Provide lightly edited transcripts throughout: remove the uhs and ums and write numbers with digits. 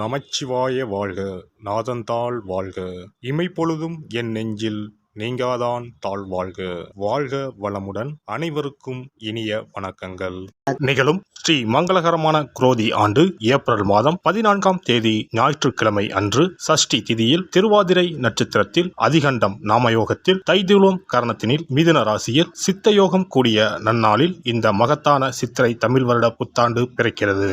நமச்சிவாய வாழ்க. நாதந்தாள் வாழ்க. இமைப்பொழுதும் என் நெஞ்சில் நீங்காதான் தாழ் வாழ்க. வாழ்க வளமுடன். அனைவருக்கும் இனிய வணக்கங்கள். நிகழும் ஸ்ரீ மங்களகரமான குரோதி ஆண்டு ஏப்ரல் மாதம் 14ஆம் தேதி ஞாயிற்றுக்கிழமை அன்று சஷ்டி திதியில் திருவாதிரை நட்சத்திரத்தில் அதிகண்டம் நாமயோகத்தில் தைதுளம் கரணத்தினில் மிதுன ராசியில் சித்தயோகம் கூடிய நன்னாளில் இந்த மகத்தான சித்திரை தமிழ் வருட புத்தாண்டு பிறக்கிறது.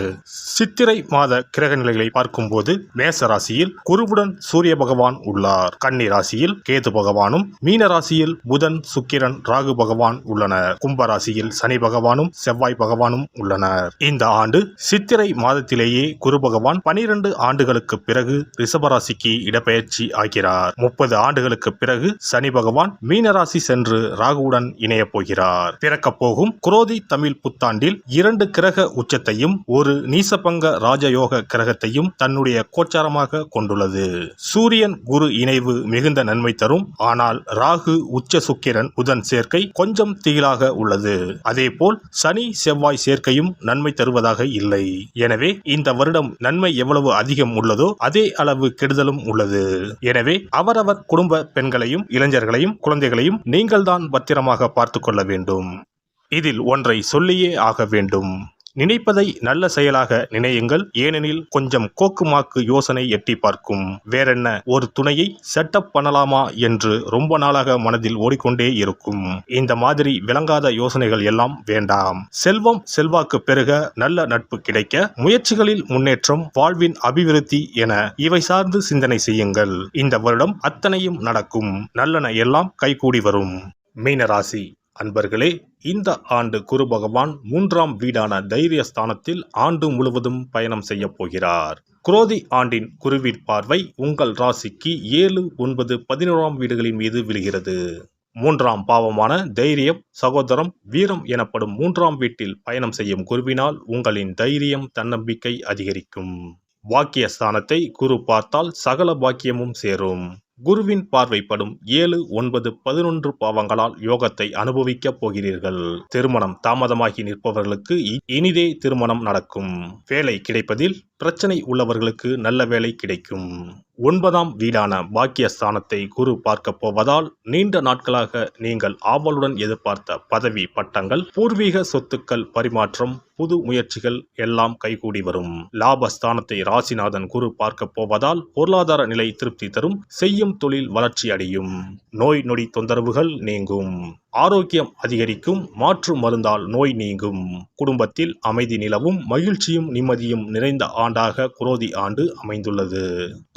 சித்திரை மாத கிரக நிலைகளை பார்க்கும்போது மேச ராசியில் குருவுடன் சூரிய பகவான் உள்ளார். கன்னி ராசியில் கேது பகவானும், மீன ராசியில் புதன், சுக்கிரன், ராகு பகவான் உள்ளனர். கும்பராசியில் சனி பகவானும் செவ்வாய் பகவானும் உள்ளனர். இந்த ஆண்டு சித்திரை மாதத்திலேயே குரு பகவான் 12 ஆண்டுகளுக்கு பிறகு ரிஷபராசிக்கு இடப்பெயர்ச்சி ஆகிறார். 30 ஆண்டுகளுக்கு பிறகு சனி பகவான் மீனராசி சென்று ராகுவுடன் இணைய போகிறார். பிறக்க போகும் குரோதி தமிழ் புத்தாண்டில் 2 கிரக உச்சத்தையும் ஒரு நீசபங்க ராஜயோக கிரகத்தையும் தன்னுடைய கோச்சாரமாக கொண்டுள்ளது. சூரியன் குரு இணைவு மிகுந்த நன்மை தரும். ஆனால் ராகு, உச்ச சுக்கிரன், புதன் சேர்க்கை கொஞ்சம் திகிலாக உள்ளது. அதேபோல் சனி செவ்வாய் சேர்க்கையும் நன்மை தருவதாக இல்லை. எனவே இந்த வருடம் நன்மை எவ்வளவு அதிகம் உள்ளதோ அதே அளவு கெடுதலும் உள்ளது. எனவே அவரவர் குடும்ப பெண்களையும், இளைஞர்களையும், குழந்தைகளையும் நீங்கள்தான் பத்திரமாக பார்த்துக் கொள்ள வேண்டும். இதில் ஒன்றை சொல்லியே ஆக வேண்டும். நினைப்பதை நல்ல செயலாக நினையுங்கள். ஏனெனில் கொஞ்சம் கோக்குமாக்கு யோசனை எட்டி பார்க்கும். வேறென்ன, ஒரு துணையை செட்டப் பண்ணலாமா என்று ரொம்ப நாளாக மனதில் ஓடிக்கொண்டே இருக்கும். இந்த மாதிரி விளங்காத யோசனைகள் எல்லாம் வேண்டாம். செல்வம் செல்வாக்கு பெருக, நல்ல நட்பு கிடைக்க, முயற்சிகளில் முன்னேற்றம், வாழ்வின் அபிவிருத்தி என இவை சார்ந்து சிந்தனை செய்யுங்கள். இந்த வருடம் அத்தனையும் நடக்கும். நல்லன எல்லாம் கைகூடி வரும். மீனராசி அன்பர்களே, இந்த ஆண்டு குரு பகவான் 3ஆம் வீடான தைரியஸ்தானத்தில் ஆண்டு முழுவதும் பயணம் செய்ய போகிறார். குரோதி ஆண்டின் குருவின் பார்வை உங்கள் ராசிக்கு 7, 9, 11ஆம் வீடுகளின் மீது விழுகிறது. 3ஆம் பாவமான தைரியம், சகோதரம், வீரம் எனப்படும் 3ஆம் வீட்டில் பயணம் செய்யும் குருவினால் உங்களின் தைரியம், தன்னம்பிக்கை அதிகரிக்கும். பாக்கியஸ்தானத்தை குரு பார்த்தால் சகல பாக்கியமும் சேரும். குருவின் பார்வைப்படும் 7, 9, 11 பாவங்களால் யோகத்தை அனுபவிக்க போகிறீர்கள். திருமணம் தாமதமாகி நிற்பவர்களுக்கு இனிதே திருமணம் நடக்கும். வேலை கிடைப்பதில் பிரச்சனை உள்ளவர்களுக்கு நல்ல வேலை கிடைக்கும். 9ஆம் வீடான பாக்கியஸ்தானத்தை குரு பார்க்க போவதால் நீண்ட நாட்களாக நீங்கள் ஆவலுடன் எதிர்பார்த்த பதவி, பட்டங்கள், பூர்வீக சொத்துக்கள் பரிமாற்றம், புது முயற்சிகள் எல்லாம் கைகூடி வரும். லாபஸ்தானத்தை ராசிநாதன் குரு பார்க்க போவதால் பொருளாதார நிலை திருப்தி தரும். செய்யும் தொழில் வளர்ச்சி அடையும். நோய் நொடி தொந்தரவுகள் நீங்கும். ஆரோக்கியம் அதிகரிக்கும். மாற்று மருந்தால் நோய் நீங்கும். குடும்பத்தில் அமைதி நிலவும். மகிழ்ச்சியும் நிம்மதியும் நிறைந்த ஆண்டாக குரோதி ஆண்டு அமைந்துள்ளது.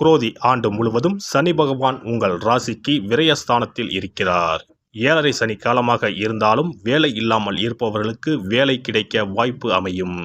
குரோதி ஆண்டு முழுவதும் சனி பகவான் உங்கள் ராசிக்கு விரயஸ்தானத்தில் இருக்கிறார். 7.5 சனி காலமாக இருந்தாலும் வேலை இல்லாமல் இருப்பவர்களுக்கு வேலை கிடைக்க வாய்ப்பு அமையும்.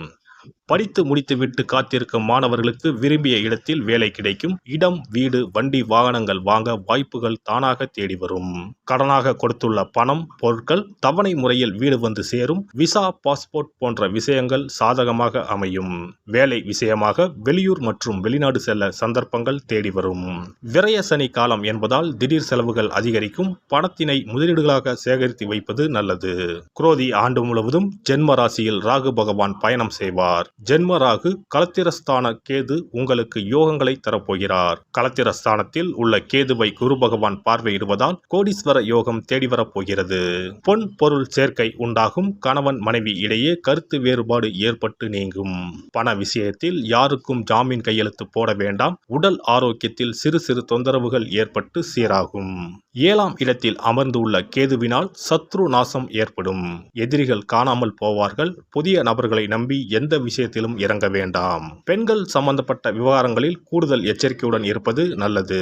படித்து முடித்துவிட்டு காத்திருக்கும் மாணவர்களுக்கு விரும்பிய இடத்தில் வேலை கிடைக்கும். இடம், வீடு, வண்டி, வாகனங்கள் வாங்க வாய்ப்புகள் தானாக தேடி வரும். கடனாக கொடுத்துள்ள பணம், பொருட்கள் தவணை முறையில் வீடு வந்து சேரும். விசா, பாஸ்போர்ட் போன்ற விஷயங்கள் சாதகமாக அமையும். வேலை விஷயமாக வெளியூர் மற்றும் வெளிநாடு செல்ல சந்தர்ப்பங்கள் தேடி வரும். விரய சனி காலம் என்பதால் திடீர் செலவுகள் அதிகரிக்கும். பணத்தினை முதலீடுகளாக சேகரித்து வைப்பது நல்லது. குரோதி ஆண்டு முழுவதும் ஜென்ம ராசியில் ராகு பகவான் பயணம் செய்வார். ஜென்ம ராகு களத்திரஸ்தான கேது உங்களுக்கு யோகங்களை தரப்போகிறார். களத்திரஸ்தானத்தில் உள்ள கேதுவை குரு பகவான் பார்வையிடுவதால் கோடீஸ்வர யோகம் தேடி வரப்போகிறது. பொன் பொருள் சேர்க்கை உண்டாகும். கணவன் மனைவி இடையே கருத்து வேறுபாடு ஏற்பட்டு நீங்கும். பண விஷயத்தில் யாருக்கும் ஜாமீன் கையெழுத்து போட வேண்டாம். உடல் ஆரோக்கியத்தில் சிறு சிறு தொந்தரவுகள் ஏற்பட்டு சீராகும். 7ஆம் இடத்தில் அமர்ந்துள்ள கேதுவினால் சத்ரு நாசம் ஏற்படும். எதிரிகள் காணாமல் போவார்கள். புதிய நபர்களை நம்பி எந்த விஷயத்திலும் இறங்க வேண்டாம். பெண்கள் சம்பந்தப்பட்ட விவகாரங்களில் கூடுதல் எச்சரிக்கையுடன் இருப்பது நல்லது.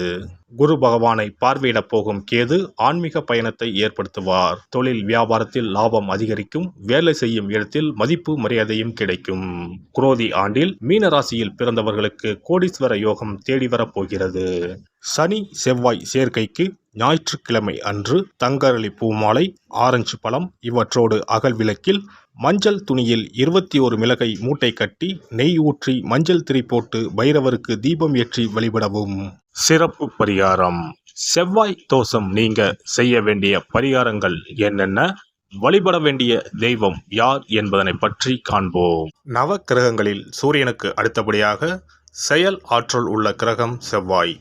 குரு பகவானை பார்வையிட போகும் கேது ஆன்மீக பயணத்தை ஏற்படுத்துவார். தொழில் வியாபாரத்தில் லாபம் அதிகரிக்கும். வேலை செய்யும் இடத்தில் மதிப்பு மரியாதையும் கிடைக்கும். குரோதி ஆண்டில் மீன ராசியில் பிறந்தவர்களுக்கு கோடீஸ்வர யோகம் தேடி வரப்போகிறது. சனி செவ்வாய் சேர்க்கைக்கு ஞாயிற்றுக்கிழமை அன்று தங்கரளி பூமாலை, ஆரஞ்சு பழம் இவற்றோடு அகல் விளக்கில் மஞ்சள் துணியில் 21 மிளகை மூட்டை கட்டி நெய் ஊற்றி மஞ்சள் திரி போட்டு பைரவருக்கு தீபம் ஏற்றி வழிபடவும். சிறப்பு பரிகாரம். செவ்வாய் தோஷம் நீங்க செய்ய வேண்டிய பரிகாரங்கள் என்னென்ன, வழிபட வேண்டிய தெய்வம் யார் என்பதனை பற்றி காண்போம். நவ கிரகங்களில் சூரியனுக்கு அடுத்தபடியாக செயல் ஆற்றல் உள்ள கிரகம் செவ்வாய்.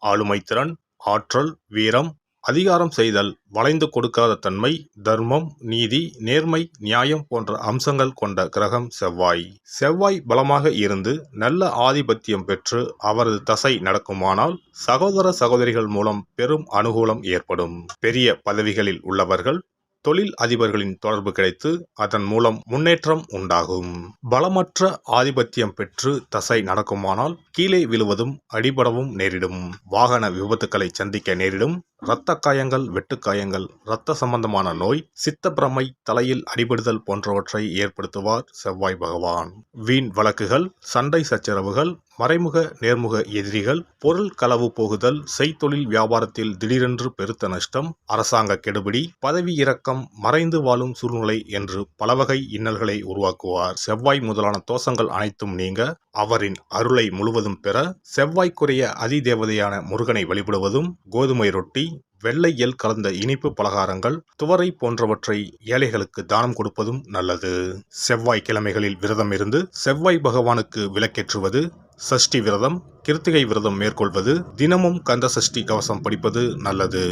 ஆளுமை திறன், ஆற்றல், வீரம், அதிகாரம் செய்தல், வளைந்து கொடுக்காத தன்மை, தர்மம், நீதி, நேர்மை, நியாயம் போன்ற அம்சங்கள் கொண்ட கிரகம் செவ்வாய். செவ்வாய் பலமாக இருந்து நல்ல ஆதிபத்தியம் பெற்று அவரது தசை நடக்குமானால் சகோதர சகோதரிகள் மூலம் பெரும் அனுகூலம் ஏற்படும். பெரிய பதவிகளில் உள்ளவர்கள், தொழில் அதிபர்களின் தொடர்பு கிடைத்து அதன் மூலம் முன்னேற்றம் உண்டாகும். பலமற்ற ஆதிபத்தியம் பெற்று தசை நடக்குமானால் கீழே விழுவதும் அடிபடவும் நேரிடும். வாகன விபத்துக்களை சந்திக்க நேரிடும். இரத்த காயங்கள், வெட்டுக்காயங்கள், இரத்த சம்பந்தமான நோய், சித்தப்பிரமை, தலையில் அடிபடுதல் போன்றவற்றை ஏற்படுத்துவார் செவ்வாய் பகவான். வீண் வழக்குகள், சண்டை சச்சரவுகள், மறைமுக நேர்முக எதிரிகள், பொருள் களவு போகுதல், செய்தொழில் வியாபாரத்தில் திடீரென்று பெருத்த நஷ்டம், அரசாங்க கெடுபிடி, பதவி இறக்கம், மறைந்து வாழும் சூழ்நிலை என்று பலவகை இன்னல்களை உருவாக்குவார். செவ்வாய் முதலான தோஷங்கள் அனைத்தும் நீங்க அவரின் அருளை முழுவதும் பெற செவ்வாய்க்குரிய அதிதேவதையான முருகனை வழிபடுவதும், கோதுமை ரொட்டி, வெள்ளை எள் கலந்த இனிப்பு பலகாரங்கள், துவரை போன்றவற்றை ஏழைகளுக்கு தானம் கொடுப்பதும் நல்லது. செவ்வாய் கிழமைகளில் விரதம் இருந்து செவ்வாய் பகவானுக்கு விளக்கேற்றுவது, சஷ்டி விரதம், கிருத்திகை விரதம் மேற்கொள்வது, தினமும் கந்த சஷ்டி கவசம் படிப்பது நல்லது.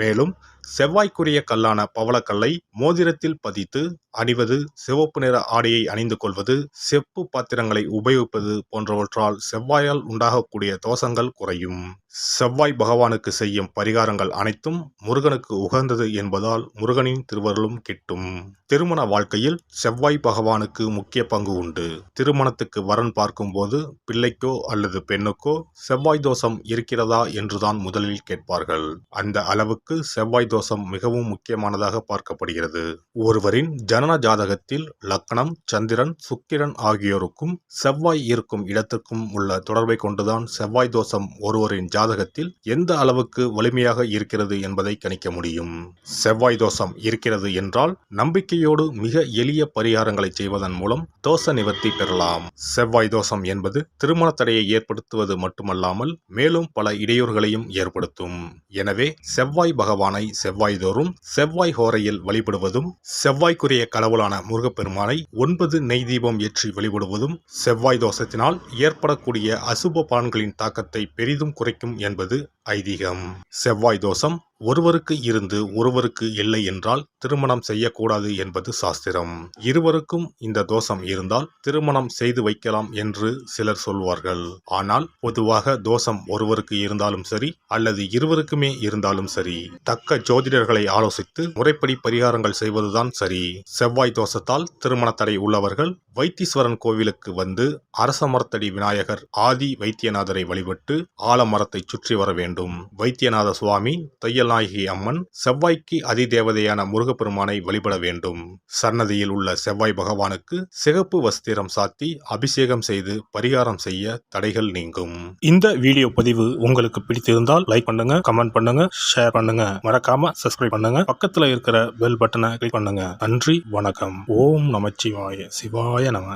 மேலும் செவ்வாய்க்குரிய கல்லான பவளக்கல்லை மோதிரத்தில் பதித்து அணிவது, சிவப்பு நிற ஆடையை அணிந்து கொள்வது, செப்பு பாத்திரங்களை உபயோகிப்பது போன்றவற்றால் செவ்வாயால் உண்டாகக்கூடிய தோஷங்கள் குறையும். செவ்வாய் பகவானுக்கு செய்யும் பரிகாரங்கள் அனைத்தும் முருகனுக்கு உகந்தது என்பதால் முருகனின் திருவருளும் கிட்டும். திருமண வாழ்க்கையில் செவ்வாய் பகவானுக்கு முக்கிய பங்கு உண்டு. திருமணத்துக்கு வரன் பார்க்கும்போது பிள்ளைக்கோ அல்லது பெண்ணுக்கோ செவ்வாய் தோஷம் இருக்கிறதா என்றுதான் முதலில் கேட்பார்கள். அந்த அளவுக்கு செவ்வாய் தோஷம் மிகவும் முக்கியமானதாக பார்க்கப்படுகிறது. ஒருவரின் ஜனன ஜாதகத்தில் லக்னம், சந்திரன், சுக்கிரன் ஆகியோருக்கும் செவ்வாய் இருக்கும் இடத்துக்கும் உள்ள தொடர்பை கொண்டுதான் செவ்வாய் தோஷம் ஒருவரின் ஜாதகத்தில் எந்த அளவுக்கு வலிமையாக இருக்கிறது என்பதை கணிக்க முடியும். செவ்வாய் தோஷம் இருக்கிறது என்றால் நம்பிக்கையோடு மிக எளிய பரிகாரங்களை செய்வதன் மூலம் தோஷ நிவர்த்தி பெறலாம். செவ்வாய் தோஷம் என்பது திருமண தடையை ஏற்படுத்துவது மட்டுமல்லாமல் மேலும் பல இடையூறுகளையும் ஏற்படுத்தும். எனவே செவ்வாய் பகவானை செவ்வாய் தோறும் செவ்வாய் ஹோரையில் வழிபடுவதும், செவ்வாய்க்குரிய கடவுளான முருகப்பெருமானை 9 நெய் தீபம் ஏற்றி வழிபடுவதும் செவ்வாய் தோஷத்தினால் ஏற்படக்கூடிய அசுப பலன்களின் தாக்கத்தை பெரிதும் குறைக்கும் என்பது ஐதீகம். செவ்வாய் தோஷம் ஒருவருக்கு இருந்து ஒருவருக்கு இல்லை என்றால் திருமணம் செய்யக்கூடாது என்பது சாஸ்திரம். இருவருக்கும் இந்த தோஷம் இருந்தால் திருமணம் செய்து வைக்கலாம் என்று சிலர் சொல்வார்கள். ஆனால் பொதுவாக தோஷம் ஒருவருக்கு இருந்தாலும் சரி அல்லது இருவருக்குமே இருந்தாலும் சரி, தக்க ஜோதிடர்களை ஆலோசித்து முறைப்படி பரிகாரங்கள் செய்வதுதான் சரி. செவ்வாய் தோஷத்தால் திருமண தடை உள்ளவர்கள் வைத்தீஸ்வரன் கோவிலுக்கு வந்து அரசமரத்தடி விநாயகர் ஆதி வைத்தியநாதரை வழிபட்டு ஆலமரத்தை சுற்றி வர வேண்டும். வைத்தியநாத சுவாமி, தையல்நாயகி அம்மன், செவ்வாய்க்கு அதிதேவதையான முருகப்பெருமானை வழிபட வேண்டும். சன்னதியில் உள்ள செவ்வாய் பகவானுக்கு சிகப்பு வஸ்திரம் சாத்தி அபிஷேகம் செய்து பரிகாரம் செய்ய தடைகள் நீங்கும். இந்த வீடியோ பதிவு உங்களுக்கு பிடித்திருந்தால் லைக் பண்ணுங்க, கமெண்ட் பண்ணுங்க, ஷேர் பண்ணுங்க, மறக்காம சப்ஸ்கிரைப் பண்ணுங்க, பக்கத்துல இருக்கிற பெல் பட்டனை கிளிக் பண்ணுங்க. நன்றி, வணக்கம். ஓம் நமச்சிவாய. சிவாய நம.